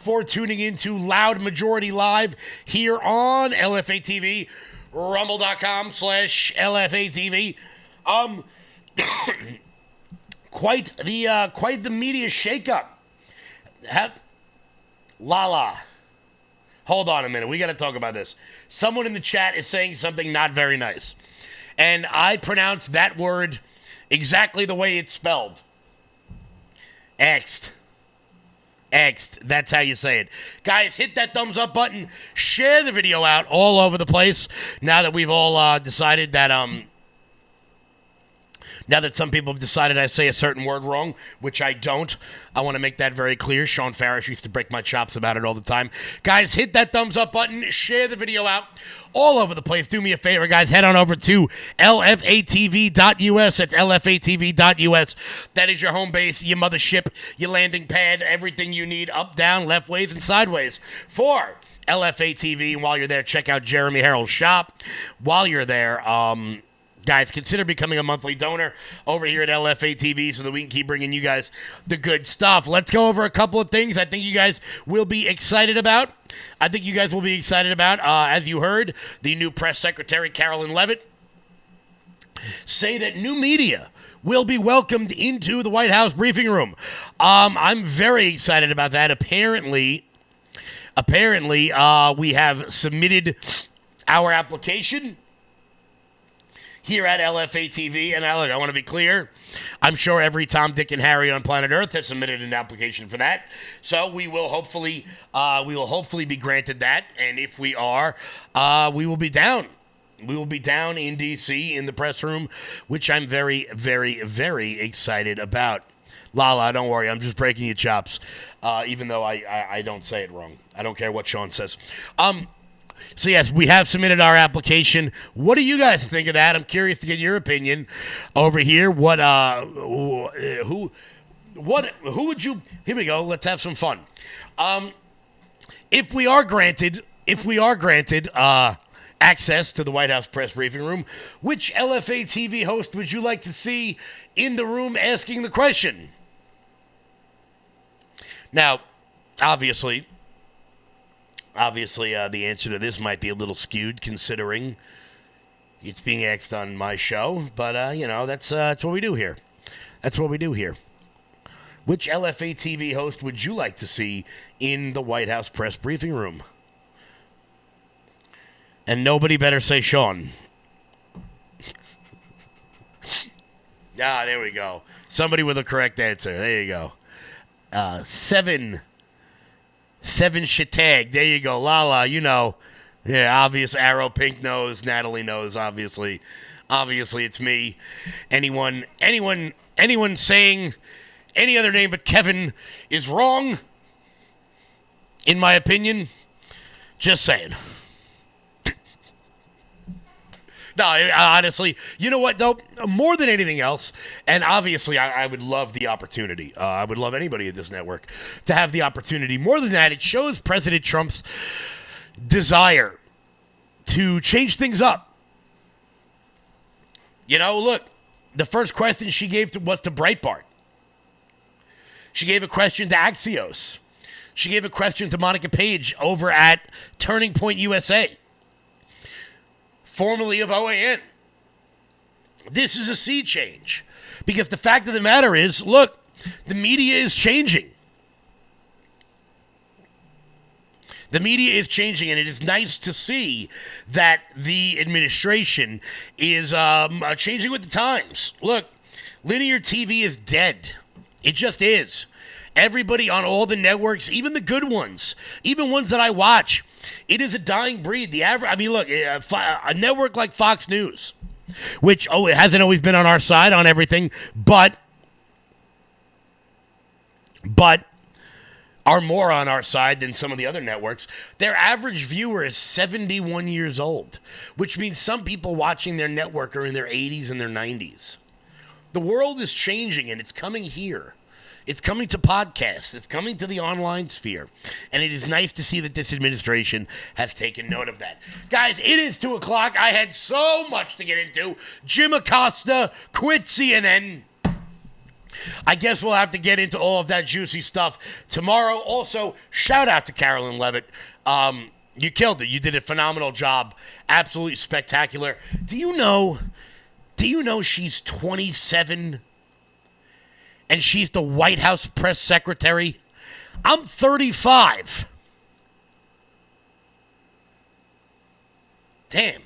for tuning in to Loud Majority Live here on LFA TV, rumble.com/LFA TV. Quite the media shakeup. Lala. Hold on a minute. We got to talk about this. Someone in the chat is saying something not very nice. And I pronounce that word exactly the way it's spelled. Exed. Exed. That's how you say it. Guys, hit that thumbs up button. Share the video out all over the place. Now that we've all decided that now that some people have decided I say a certain word wrong, which I don't, I want to make that very clear. Sean Farish used to break my chops about it all the time. Guys, hit that thumbs up button. Share the video out all over the place. Do me a favor, guys. Head on over to lfatv.us. That's lfatv.us. That is your home base, your mothership, your landing pad, everything you need up, down, left ways, and sideways for LFA TV. And while you're there, check out Jeremy Harrell's shop. While you're there, guys, consider becoming a monthly donor over here at LFA TV so that we can keep bringing you guys the good stuff. Let's go over a couple of things I think you guys will be excited about. As you heard, the new press secretary, Karoline Leavitt, say that new media will be welcomed into the White House briefing room. I'm very excited about that. Apparently, we have submitted our application here at LFA TV, and I want to be clear. I'm sure every Tom, Dick, and Harry on planet Earth has submitted an application for that. So we will hopefully be granted that, and if we are, we will be down. We will be down in D.C. in the press room, which I'm very, very, very excited about. Lala, don't worry, I'm just breaking your chops, even though I don't say it wrong. I don't care what Sean says. So yes, we have submitted our application. What do you guys think of that? I'm curious to get your opinion over here. Who would you? Here we go. Let's have some fun. If we are granted access to the White House press briefing room, which LFA TV host would you like to see in the room asking the question? Now, obviously, Obviously, the answer to this might be a little skewed considering it's being asked on my show, but, that's what we do here. That's what we do here. Which LFA TV host would you like to see in the White House press briefing room? And nobody better say Sean. There we go. Somebody with a correct answer. There you go. Seven Shatag. There you go. Lala, Yeah, obvious arrow, pink nose. Natalie knows, obviously. Obviously, it's me. Anyone saying any other name but Kevin is wrong, in my opinion. Just saying. No, honestly, you know what, though? More than anything else, and obviously I would love the opportunity. I would love anybody at this network to have the opportunity. More than that, it shows President Trump's desire to change things up. Look, the first question she gave was to Breitbart. She gave a question to Axios. She gave a question to Monica Page over at Turning Point USA. Formerly of OAN. This is a sea change. Because the fact of the matter is, look, the media is changing. The media is changing, and it is nice to see that the administration is changing with the times. Look, linear TV is dead. It just is. Everybody on all the networks, even the good ones, even ones that I watch, it is a dying breed. Look, a network like Fox News, which, it hasn't always been on our side on everything, but are more on our side than some of the other networks. Their average viewer is 71 years old, which means some people watching their network are in their 80s and their 90s. The world is changing, and it's coming here. It's coming to podcasts. It's coming to the online sphere. And it is nice to see that this administration has taken note of that. Guys, it is 2 o'clock. I had so much to get into. Jim Acosta quit CNN. I guess we'll have to get into all of that juicy stuff tomorrow. Also, shout out to Karoline Leavitt. You killed it. You did a phenomenal job. Absolutely spectacular. Do you know she's 27? And she's the White House press secretary? I'm 35. Damn.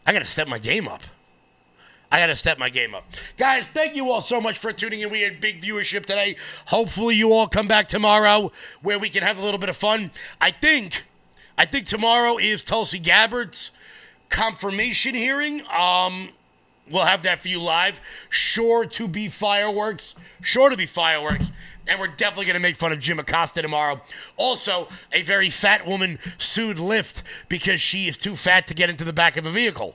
I got to step my game up. Guys, thank you all so much for tuning in. We had big viewership today. Hopefully you all come back tomorrow where we can have a little bit of fun. I think tomorrow is Tulsi Gabbard's confirmation hearing. We'll have that for you live. Sure to be fireworks. And we're definitely going to make fun of Jim Acosta tomorrow. Also, a very fat woman sued Lyft because she is too fat to get into the back of a vehicle.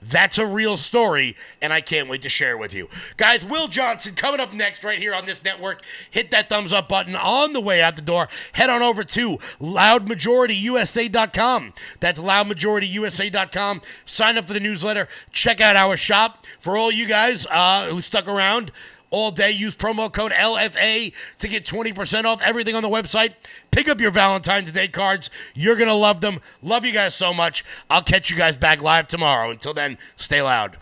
That's a real story, and I can't wait to share it with you. Guys, Will Johnson coming up next right here on this network. Hit that thumbs up button on the way out the door. Head on over to loudmajorityusa.com. That's loudmajorityusa.com. Sign up for the newsletter. Check out our shop. For all you guys who stuck around all day, use promo code LFA to get 20% off everything on the website. Pick up your Valentine's Day cards. You're going to love them. Love you guys so much. I'll catch you guys back live tomorrow. Until then, stay loud.